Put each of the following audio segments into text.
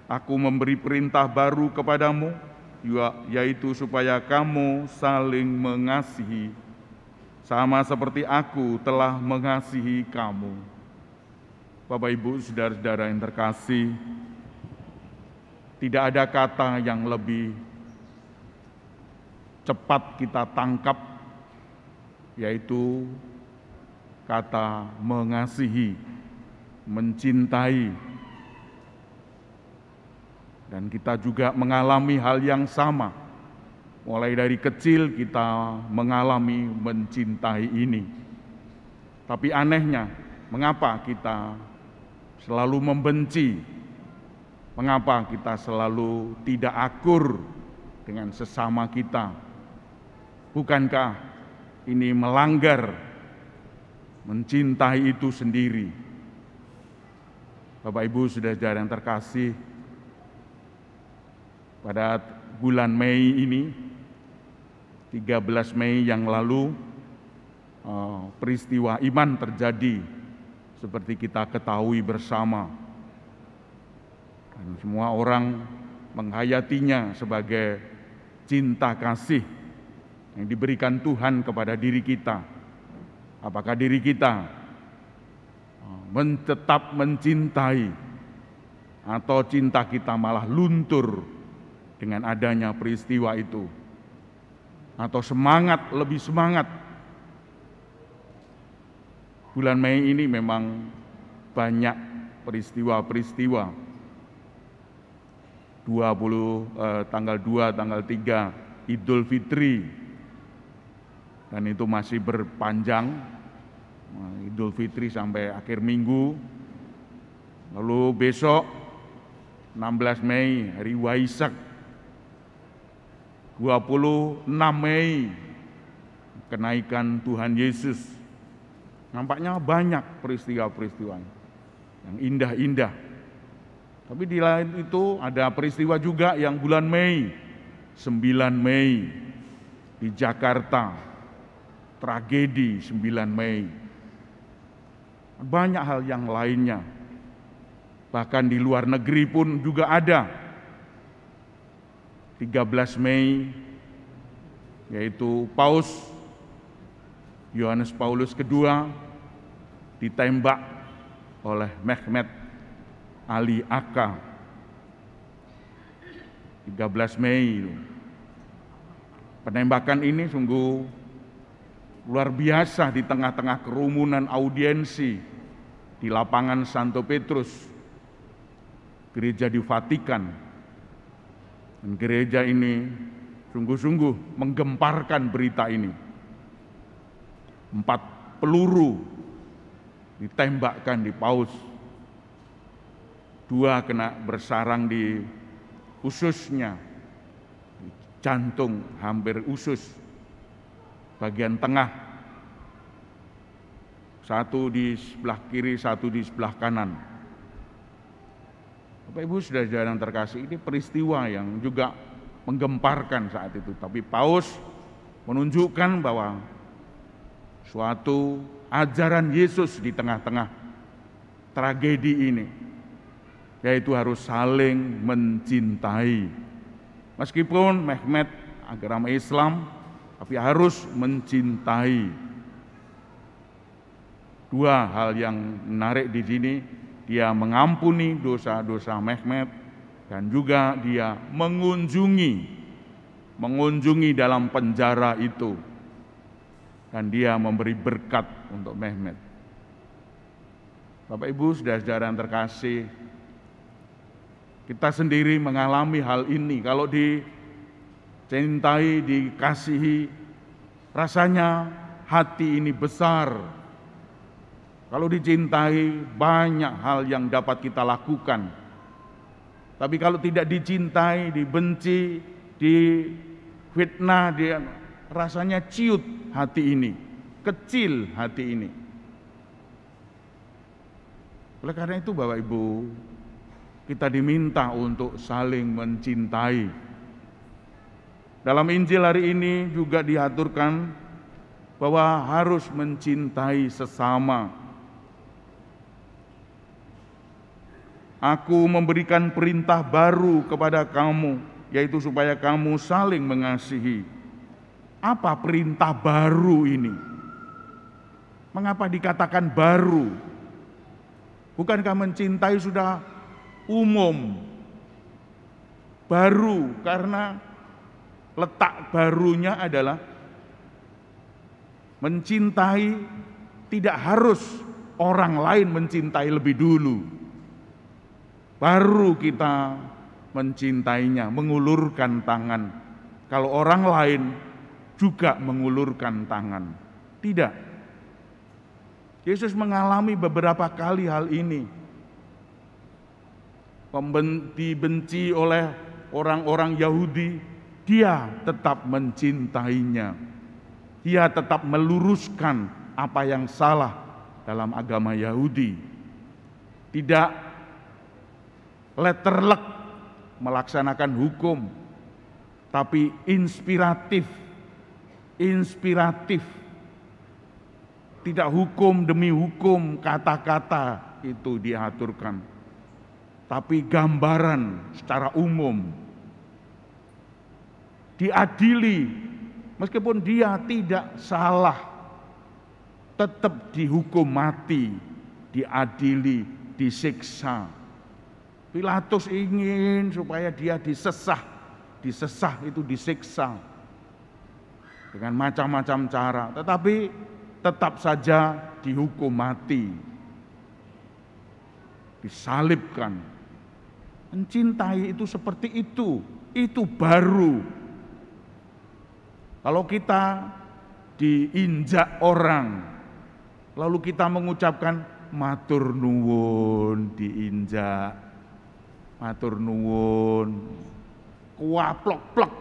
Aku memberi perintah baru kepadamu, yaitu supaya kamu saling mengasihi, sama seperti aku telah mengasihi kamu. Bapak, Ibu, saudara-saudara yang terkasih, tidak ada kata yang lebih cepat kita tangkap, yaitu kata mengasihi, mencintai. Dan kita juga mengalami hal yang sama. Mulai dari kecil kita mengalami mencintai ini. Tapi anehnya, mengapa kita selalu membenci? Mengapa kita selalu tidak akur dengan sesama kita? Bukankah ini melanggar mencintai itu sendiri? Bapak, Ibu, saudara-saudara yang terkasih, pada bulan Mei ini, 13 Mei yang lalu, peristiwa iman terjadi seperti kita ketahui bersama. Dan semua orang menghayatinya sebagai cinta kasih yang diberikan Tuhan kepada diri kita. Apakah diri kita tetap mencintai, atau cinta kita malah luntur dengan adanya peristiwa itu, atau lebih semangat? Bulan Mei ini memang banyak peristiwa-peristiwa. Tanggal 2, tanggal 3 Idul Fitri, dan itu masih berpanjang, Idul Fitri sampai akhir minggu. Lalu besok 16 Mei hari Waisak, 26 Mei kenaikan Tuhan Yesus. Nampaknya banyak peristiwa-peristiwa yang indah-indah. Tapi di lain itu ada peristiwa juga yang bulan Mei, 9 Mei di Jakarta, tragedi 9 Mei. Banyak hal yang lainnya. Bahkan di luar negeri pun juga ada. 13 Mei, yaitu Paus Yohanes Paulus II ditembak oleh Mehmet Ali Aka. 13 Mei. Penembakan ini sungguh luar biasa di tengah-tengah kerumunan audiensi di lapangan Santo Petrus, gereja di Vatikan. Dan gereja ini sungguh-sungguh menggemparkan berita ini. 4 peluru ditembakkan di Paus, 2 kena bersarang di ususnya, di jantung hampir usus, bagian tengah, 1 di sebelah kiri, 1 di sebelah kanan. Bapak, Ibu, saudara-saudara yang terkasih, ini peristiwa yang juga menggemparkan saat itu. Tapi Paus menunjukkan bahwa suatu ajaran Yesus di tengah-tengah tragedi ini, yaitu harus saling mencintai. Meskipun Mehmet agama Islam, tapi harus mencintai. 2 hal yang menarik di sini, dia mengampuni dosa-dosa Mehmet, dan juga dia mengunjungi dalam penjara itu, dan dia memberi berkat untuk Mehmet. Bapak, Ibu, saudara-saudara yang terkasih, kita sendiri mengalami hal ini. Kalau dicintai, dikasihi, rasanya hati ini besar. Kalau dicintai, banyak hal yang dapat kita lakukan. Tapi kalau tidak dicintai, dibenci, difitnah, rasanya ciut hati ini, kecil hati ini. Oleh karena itu, Bapak Ibu, kita diminta untuk saling mencintai. Dalam Injil hari ini juga diaturkan bahwa harus mencintai sesama. Aku memberikan perintah baru kepada kamu, yaitu supaya kamu saling mengasihi. Apa perintah baru ini? Mengapa dikatakan baru? Bukankah mencintai sudah umum? Baru karena letak barunya adalah mencintai tidak harus orang lain mencintai lebih dulu. Baru kita mencintainya, mengulurkan tangan. Kalau orang lain juga mengulurkan tangan. Tidak. Yesus mengalami beberapa kali hal ini. Dibenci oleh orang-orang Yahudi, dia tetap mencintainya. Dia tetap meluruskan apa yang salah dalam agama Yahudi. Tidak letterlek melaksanakan hukum, tapi inspiratif. Tidak hukum demi hukum, kata-kata itu diaturkan, tapi gambaran secara umum. Diadili, meskipun dia tidak salah, tetap dihukum mati, diadili, disiksa. Pilatus ingin supaya dia disesah itu disiksa dengan macam-macam cara, tetapi tetap saja dihukum mati, disalibkan. Mencintai itu seperti itu baru. Kalau kita diinjak orang, lalu kita mengucapkan matur nuwun, diinjak, matur nuwun, kuaplok-plok,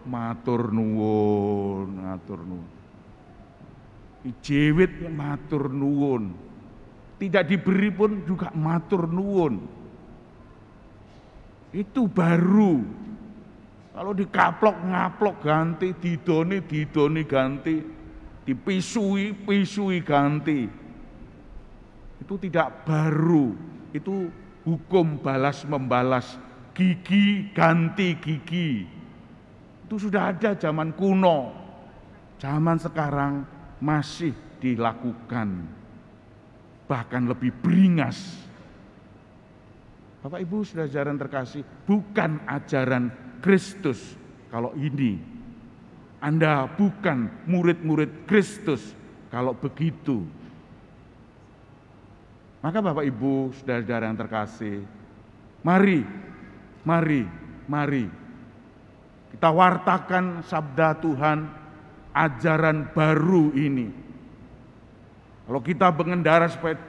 matur nuwun, matur nuwun. Ijewit matur nuwun. Tidak diberi pun juga matur nuwun. Itu baru. Kalau dikaplok ngaplok ganti, didoni ganti, dipisui ganti. Itu tidak baru. Itu hukum balas membalas, gigi ganti gigi. Itu sudah ada zaman kuno. Zaman sekarang masih dilakukan, bahkan lebih beringas. Bapak Ibu saudara terkasih, bukan ajaran Kristus kalau ini. Anda bukan murid-murid Kristus kalau begitu. Maka Bapak Ibu saudara yang terkasih, mari kita wartakan sabda Tuhan, ajaran baru ini. Kalau kita mengendara sepeda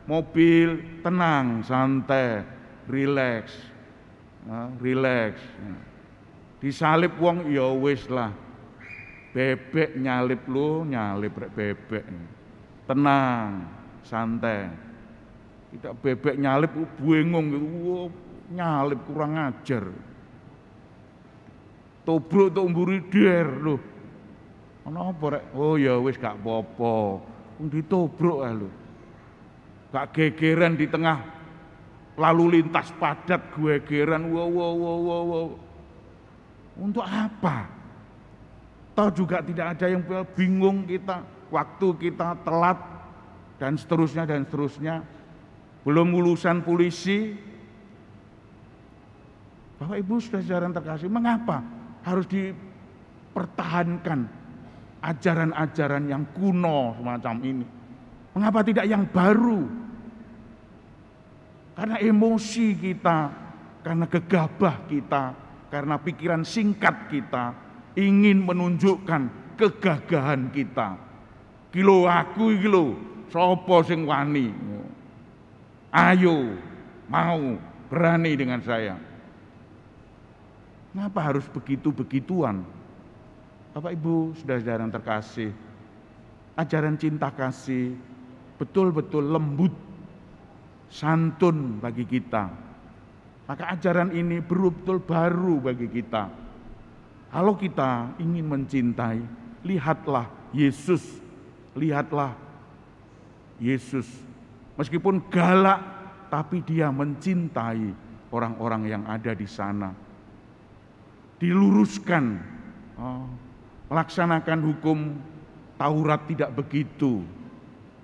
mobil, tenang, santai, rileks. Disalib wong ya wis lah. Bebek nyalip lu, nyalip bebek. Tenang, santai. Tidak bebek nyalip bingung gitu. Nyalip kurang ajar. Tobruk tok mburi der lho. Ana apa rek? Oh ya wis gak apa-apa. Wong ditobruk ae lho. Gak gegeran di tengah lalu lintas padat, gegeran. Wow. Untuk apa? Toh juga tidak ada yang bingung kita, waktu kita telat dan seterusnya. Belum urusan polisi. Bapak Ibu saudara yang terkasih, mengapa harus dipertahankan ajaran-ajaran yang kuno semacam ini? Mengapa tidak yang baru? Karena emosi kita, karena gegabah kita, karena pikiran singkat kita, ingin menunjukkan kegagahan kita. Kilo aku iki lho, sapa sing wani? Ayo, mau, berani dengan saya. Kenapa harus begitu-begituan? Bapak Ibu, saudara-saudara yang terkasih, ajaran cinta kasih betul-betul lembut, santun bagi kita. Maka ajaran ini betul-betul baru bagi kita. Kalau kita ingin mencintai, lihatlah Yesus. Meskipun galak, tapi dia mencintai orang-orang yang ada di sana. Diluruskan, melaksanakan hukum Taurat tidak begitu.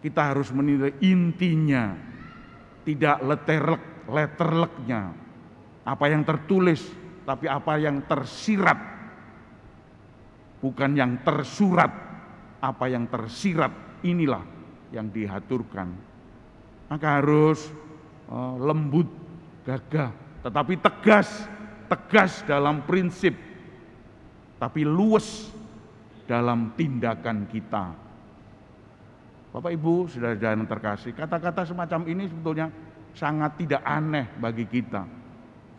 Kita harus menilai intinya, tidak letterleknya. Apa yang tertulis, tapi apa yang tersirat. Bukan yang tersurat, apa yang tersirat, inilah yang diaturkan. Maka harus lembut, gagah, tetapi tegas dalam prinsip, tapi luwes dalam tindakan kita. Bapak Ibu, saudara-saudara yang terkasih, kata-kata semacam ini sebetulnya sangat tidak aneh bagi kita.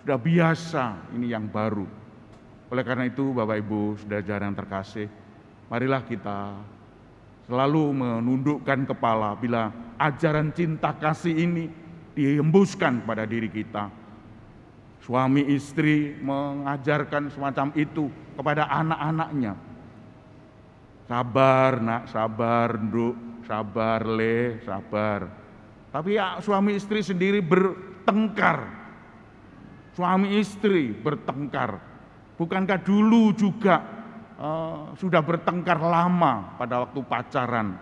Sudah biasa, ini yang baru. Oleh karena itu, Bapak Ibu, saudara-saudara yang terkasih, marilah kita selalu menundukkan kepala bila ajaran cinta kasih ini dihembuskan pada diri kita. Suami istri mengajarkan semacam itu kepada anak-anaknya. Sabar nak, sabar nduk, sabar le, sabar. Tapi ya suami istri sendiri bertengkar. Suami istri bertengkar. Bukankah dulu juga sudah bertengkar lama pada waktu pacaran?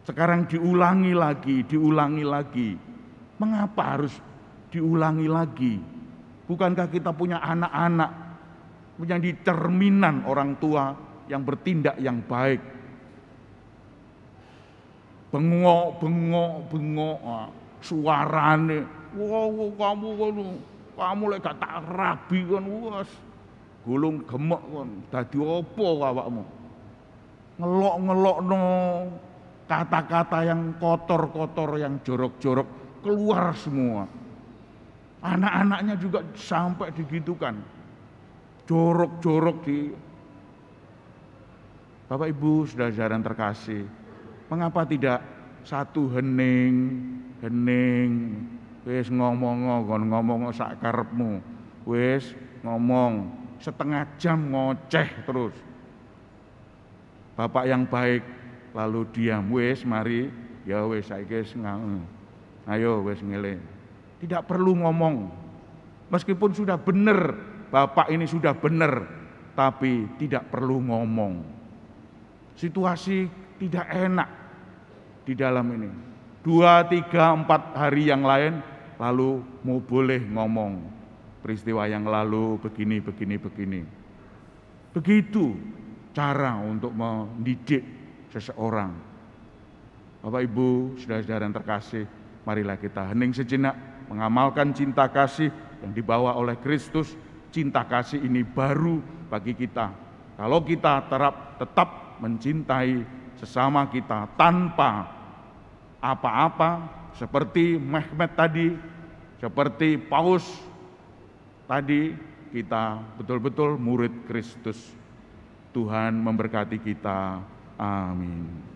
Sekarang diulangi lagi. Mengapa harus diulangi lagi? Bukankah kita punya anak-anak menjadi cerminan orang tua yang bertindak yang baik? Bengok, suarane, wow kamu lek gak tak rabi kan, wes gulung gemek kan, dadi opo awakmu? Ngelok-ngelokno kata-kata yang kotor-kotor, yang jorok-jorok keluar semua. Anak-anaknya juga sampai digitukan, jorok-jorok di. Bapak Ibu, saudara-saudara yang terkasih, mengapa tidak satu hening, wis ngomong sak karepmu, wis ngomong setengah jam ngoceh terus. Bapak yang baik lalu diam, wis mari, ya wis saiki wis ayo wis ngene. Tidak perlu ngomong, meskipun sudah benar, Bapak ini sudah benar, tapi tidak perlu ngomong. Situasi tidak enak di dalam ini. 2, 3, 4 hari yang lain lalu mau boleh ngomong peristiwa yang lalu begini. Begitu cara untuk mendidik seseorang. Bapak Ibu, saudara-saudara yang terkasih, marilah kita hening sejenak, mengamalkan cinta kasih yang dibawa oleh Kristus. Cinta kasih ini baru bagi kita. Kalau kita tetap mencintai sesama kita tanpa apa-apa, seperti Mehmet tadi, seperti Paus tadi, kita betul-betul murid Kristus. Tuhan memberkati kita. Amin.